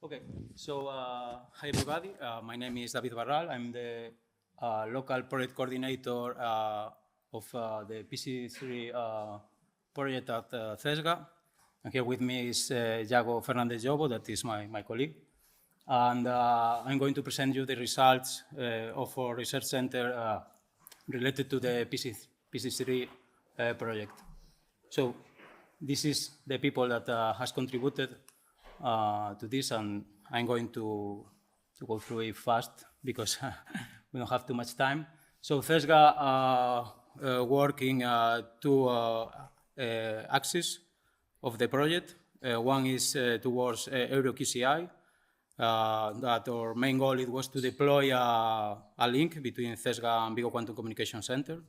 Okay, so hi everybody. My name is David Barral. I'm the local project coordinator of the PCCC project at Cesga. And here with me is Iago Fernández Llovo, that is my colleague. And I'm going to present you the results of our research center related to the PCCC project. So this is the people that has contributed to this, and I'm going to go through it fast because we don't have too much time. So Cesga work in two axes of the project. One is towards EuroQCI, that our main goal it was to deploy a link between Cesga and Vigo Quantum Communications Center.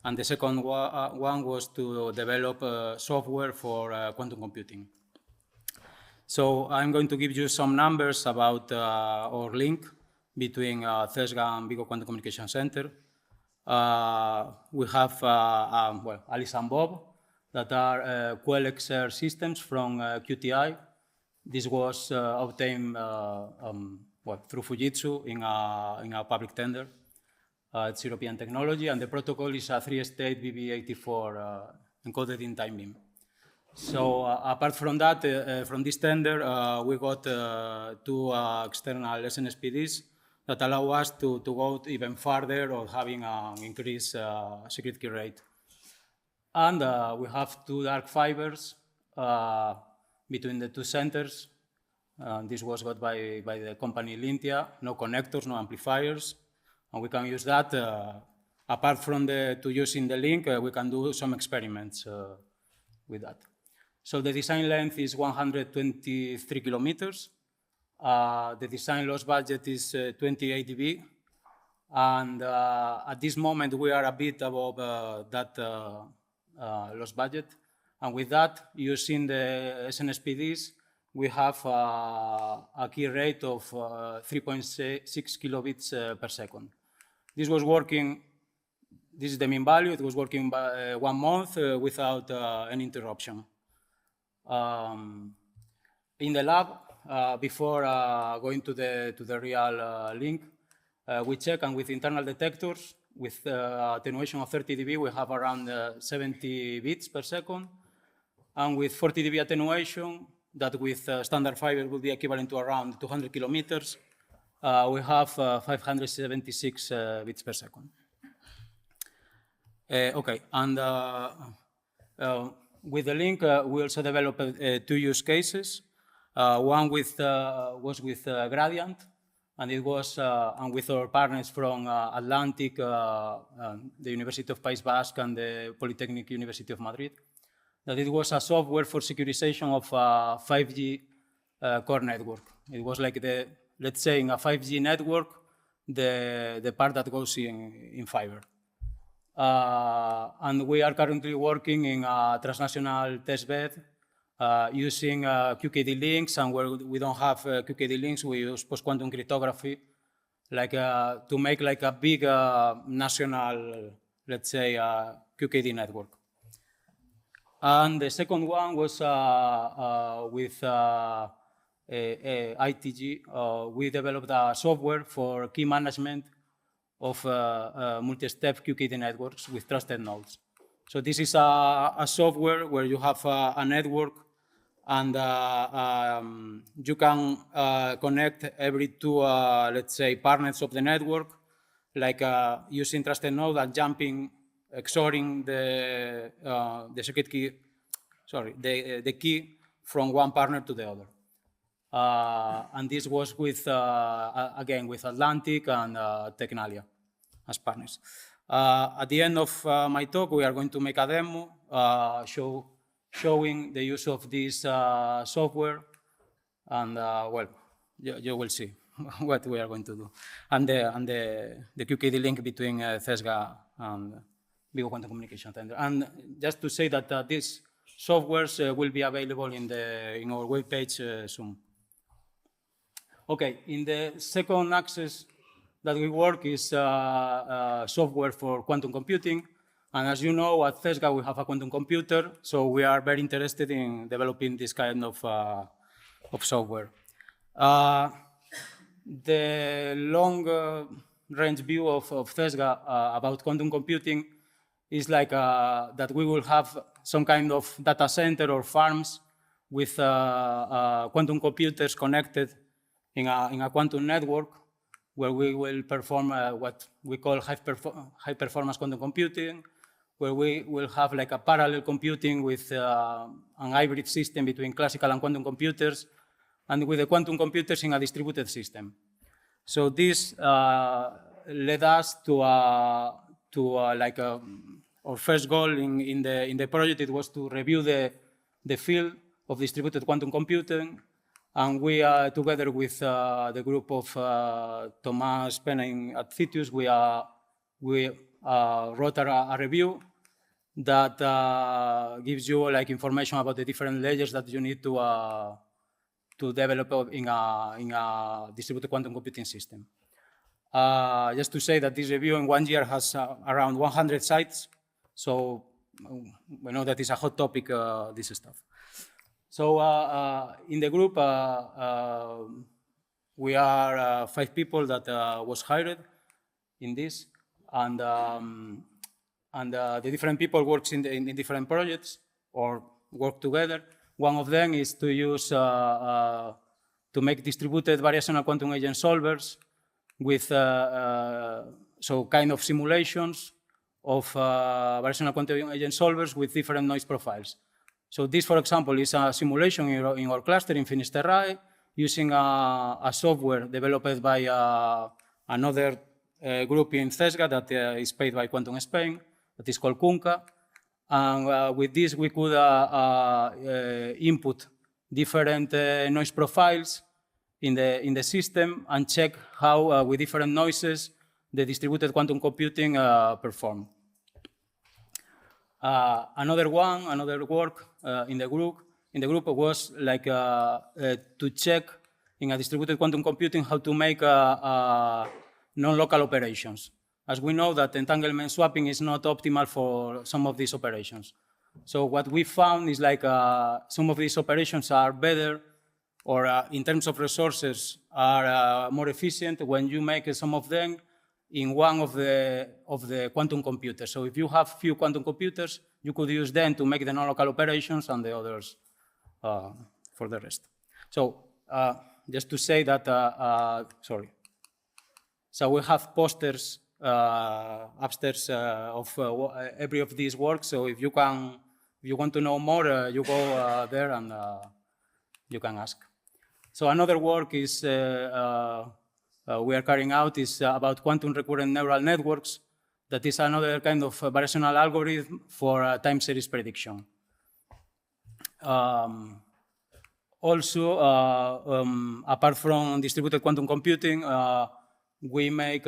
And the second one was to develop software for quantum computing. So I'm going to give you some numbers about our link between Cesga and Vigo Quantum Communications Center. We have Alice and Bob that are QLXR systems from QTI. This was obtained through Fujitsu in a public tender. It's European technology, and the protocol is a 3-state BB84 encoded in time beam. So apart from that, from this tender, we got two external SNSPDs that allow us to go even further or having an increased secret key rate. And we have two dark fibers between the two centers. This was got by the company Línea, no connectors, no amplifiers. And we can use that. Apart from using the link, we can do some experiments with that. So the design length is 123 kilometers. The design loss budget is 28 dB. And at this moment, we are a bit above that loss budget. And with that, using the SNSPDs, we have a key rate of 3.6 kilobits per second. This was working, this is the mean value, it was working by 1 month without any interruption. In the lab, before going to the real link, we check, and with internal detectors, with attenuation of 30 dB, we have around 70 bits per second. And with 40 dB attenuation, that with standard fiber would be equivalent to around 200 kilometers, we have 576 bits per second. Okay, and with the link, we also developed two use cases. One was with Gradient, and it was and with our partners from Atlantic, the University of País Basque, and the Polytechnic University of Madrid. That it was a software for securization of a 5G core network. It was like let's say in a 5G network, the part that goes in fiber. And we are currently working in a transnational testbed using QKD links, and where we don't have QKD links, we use post-quantum cryptography to make like a big national, let's say, QKD network. And the second one was with ITG. We developed a software for key management of multi-step QKD networks with trusted nodes. So this is a software where you have a network, and you can connect every two, let's say, partners of the network, like using trusted node and jumping, XORing the secret key, the key from one partner to the other. And this was with, again, with Atlantic and Tecnalia as partners. At the end of my talk, we are going to make a demo showing the use of this software, and well, you will see what we are going to do, and the QKD link between Cesga and Vigo Quantum Communications Center. And just to say that these softwares will be available in our webpage soon. Okay, in the second axis that we work is software for quantum computing. And as you know, at Cesga, we have a quantum computer, so we are very interested in developing this kind of software. The long-range view of Cesga about quantum computing is like that we will have some kind of data center or farms with quantum computers connected in a quantum network where we will perform what we call high-performance quantum computing, where we will have like a parallel computing with an hybrid system between classical and quantum computers, and with the quantum computers in a distributed system. So this led us to our first goal in the project. It was to review the field of distributed quantum computing, and we together with the group of Tomás Pena at CITUS, we wrote a review that gives you like information about the different layers that you need to develop in a distributed quantum computing system. Just to say that this review in 1 year has around 100 sites, so we know that it's a hot topic, this stuff. So in the group, we are 5 people that was hired in this, and the different people works in different projects or work together. One of them is to use to make distributed variational quantum agent solvers with so kind of simulations of variational quantum agent solvers with different noise profiles. So this, for example, is a simulation in our cluster in Finisterrae using a software developed by another group in Cesga that is paid by Quantum Spain, that is called Cunca. And with this, we could input different noise profiles in the system and check how, with different noises, the distributed quantum computing performed. Another work in the group was like to check in a distributed quantum computing how to make non-local operations. As we know that entanglement swapping is not optimal for some of these operations. So what we found is like some of these operations are better, or in terms of resources are more efficient when you make some of them in one of the quantum computers. So if you have few quantum computers, you could use them to make the non-local operations and the others for the rest. So just to say that, sorry. So we have posters upstairs of every of these works. So if you want to know more, you go there and you can ask. So another work is we are carrying out is about quantum recurrent neural networks. That is another kind of variational algorithm for time series prediction. Also, apart from distributed quantum computing, we make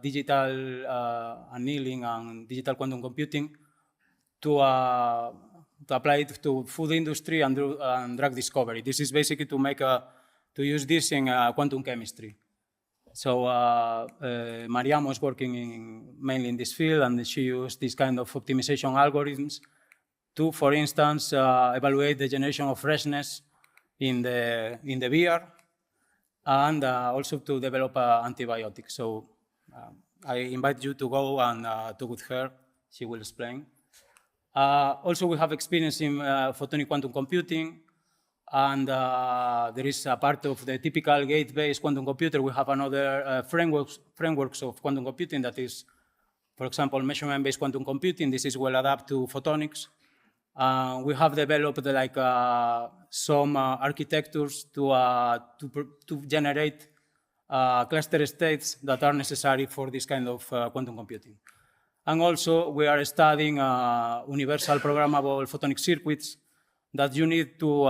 digital annealing and digital quantum computing to apply it to food industry and drug discovery. This is basically to use this in quantum chemistry. So Mariam was working mainly in this field, and she used this kind of optimization algorithms to, for instance, evaluate the generation of freshness in the beer, and also to develop antibiotics. So I invite you to go and talk with her. She will explain. Also, we have experience in photonic quantum computing, and there is a part of the typical gate-based quantum computer. We have another frameworks of quantum computing that is, for example, measurement-based quantum computing. This is well adapted to photonics. We have developed like some architectures to generate cluster states that are necessary for this kind of quantum computing. And also, we are studying universal programmable photonic circuits that you need to,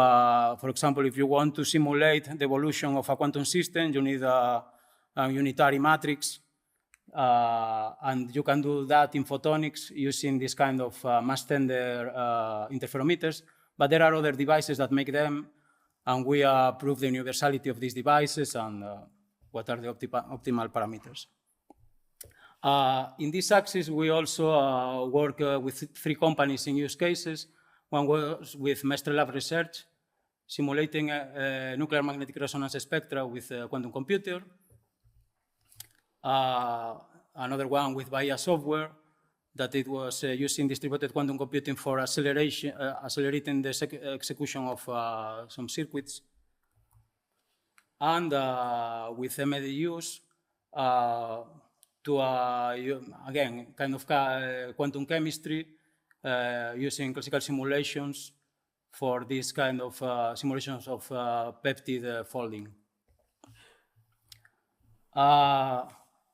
for example, if you want to simulate the evolution of a quantum system, you need a unitary matrix. And you can do that in photonics using this kind of mass tender interferometers. But there are other devices that make them, and we prove the universality of these devices and what are the optimal parameters. In this axis, we also work with 3 companies in use cases. One was with Mestre Lab Research simulating nuclear magnetic resonance spectra with a quantum computer. Another one with Bahia software that it was using distributed quantum computing for accelerating the execution of some circuits. And with MDUs to, again, kind of quantum chemistry using classical simulations for this kind of simulations of peptide folding.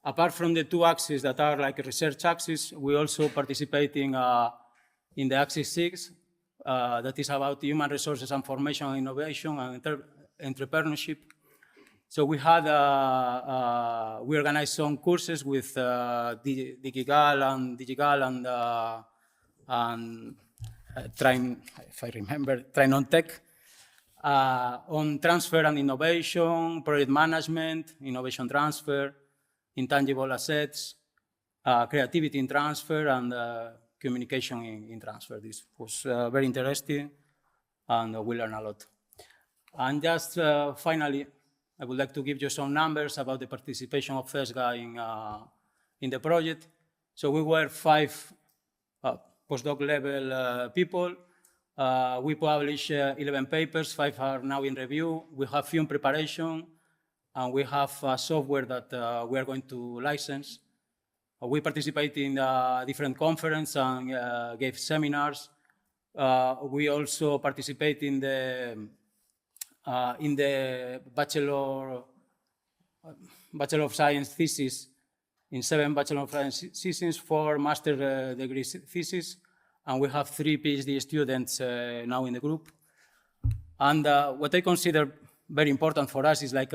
Apart from the two axes that are like research axes, we also participate in the axis 6, that is about human resources and formation and innovation and entrepreneurship. So we had, we organized some courses with Digigal and Train, if I remember, Train on Tech, on transfer and innovation, project management, innovation transfer, intangible assets, creativity in transfer, and communication in transfer. This was very interesting, and we learned a lot. And just finally, I would like to give you some numbers about the participation of Cesga in the project. So we were 5 postdoc level people. We published 11 papers, 5 are now in review. We have few in preparation, and we have software that we are going to license. We participate in different conferences and gave seminars. We also participate in the Bachelor of Science thesis, in 7 Bachelor of Science theses, 4 master degree theses, and we have 3 PhD students now in the group. And what I consider very important for us is like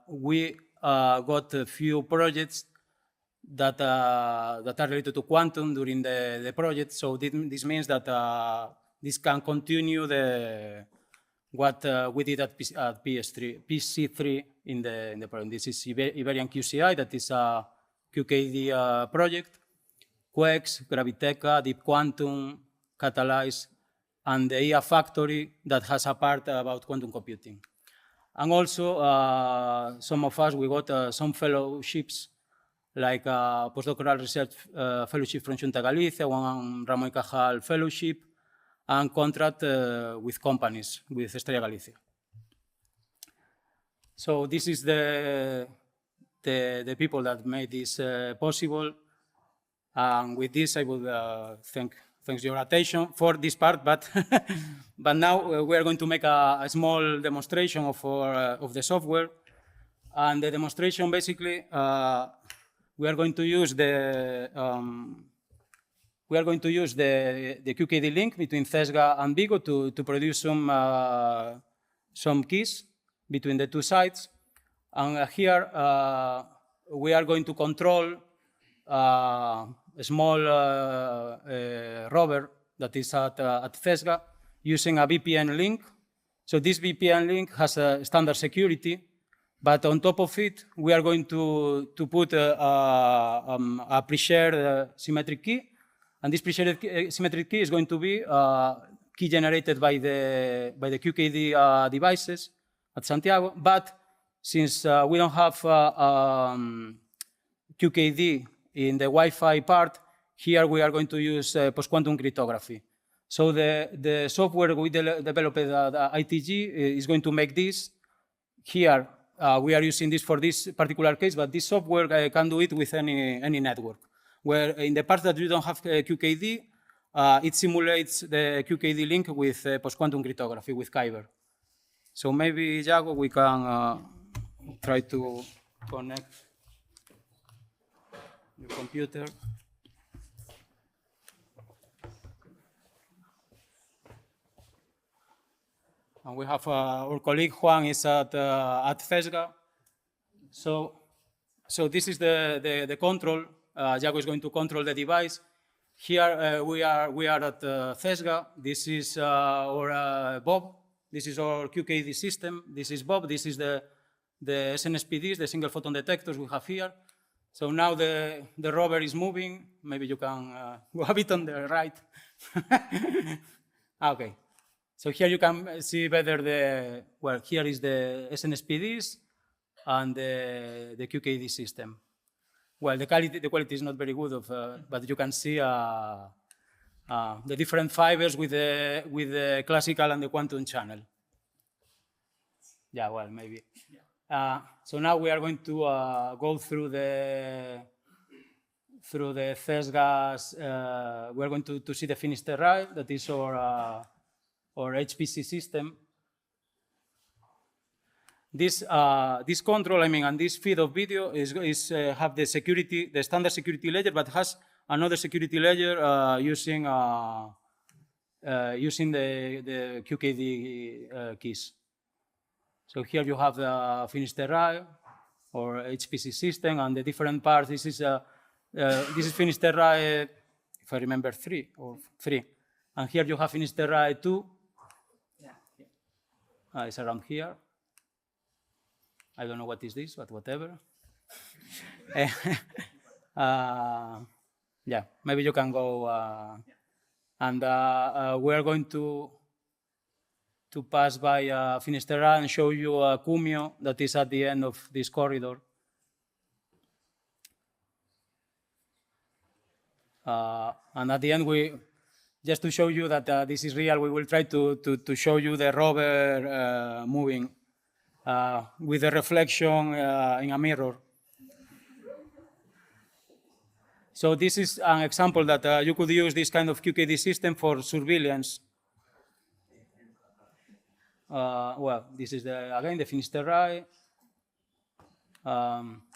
we got a few projects that are related to quantum during the project. So this means that this can continue what we did at PC3 in the project. This is Iberian QCI, that is a QKD project, QEX, Graviteca, Deep Quantum, Catalyze, and the IA Factory that has a part about quantum computing. And also, some of us, we got some fellowships, like a postdoctoral research fellowship from Xunta de Galicia, one Ramon y Cajal fellowship, and contract with companies, with Estrella Galicia. So this is the people that made this possible. And with this, I would thanks your attention for this part, but but now we are going to make a small demonstration of the software. And the demonstration, basically, we are going to use the QKD link between Cesga and Vigo to produce some keys between the two sites. And here we are going to control a small rover that is at Cesga using a VPN link. So this VPN link has a standard security, but on top of it, we are going to put a pre-shared symmetric key. And this pre-shared symmetric key is going to be key generated by the QKD devices at Santiago. But since we don't have QKD in the Wi-Fi part, here we are going to use post-quantum cryptography. So the software we developed at ITG is going to make this. Here we are using this for this particular case, but this software can do it with any network. Where in the part that you don't have QKD, it simulates the QKD link with post-quantum cryptography, with Kyber. So maybe, Iago, we can try to connect your computer. And we have our colleague Juan is at Cesga. So this is the control. Iago is going to control the device. Here we are at Cesga. This is our Bob. This is our QKD system. This is Bob. This is the SNSPDs, the single photon detectors we have here. So now the rover is moving. Maybe you can go a bit on the right. Okay. So here you can see better the, well, here is the SNSPDs and the QKD system. Well, the quality is not very good, but you can see the different fibers with the classical and the quantum channel. Yeah, well, maybe. So now we are going to go through the Cesga's. We are going to see the finished array, that is our HPC system. This control, I mean, and this feed of video is have the security, the standard security layer, but has another security layer using the QKD keys. So here you have the finished array or HPC system and the different parts. This is finished array, if I remember, 3. And here you have finished array 2. It's around here. I don't know what is this, but whatever. Yeah, maybe you can go. And we're going to pass by Finisterra and show you Cumio that is at the end of this corridor. And at the end, just to show you that this is real, we will try to show you the rover moving with a reflection in a mirror. So this is an example that you could use this kind of QKD system for surveillance. Well, this is again the finished array.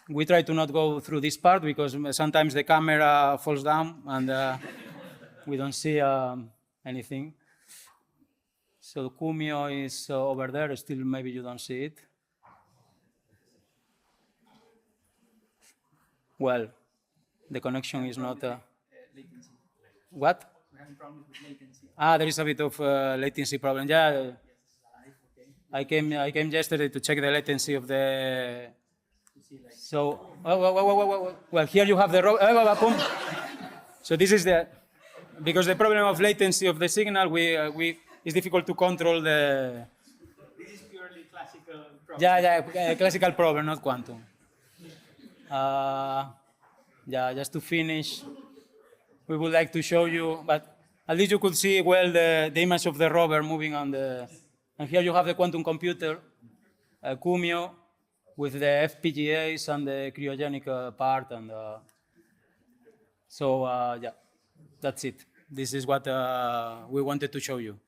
We try to not go through this part because sometimes the camera falls down and we don't see anything. So Cumio is over there. Still, maybe you don't see it. Well, the connection is not. Latency. What? We're having problems with latency. There is a bit of latency problem. Yeah. I came yesterday to check the latency of the. So, well, here you have the. So this is because the problem of latency of the signal, it's difficult to control the. This is purely classical problem. Yeah, classical problem, not quantum. Yeah, just to finish, we would like to show you, but at least you could see well the image of the rover moving on the. And here you have the quantum computer, Cumio, with the FPGAs and the cryogenic part, and so yeah, that's it. This is what we wanted to show you.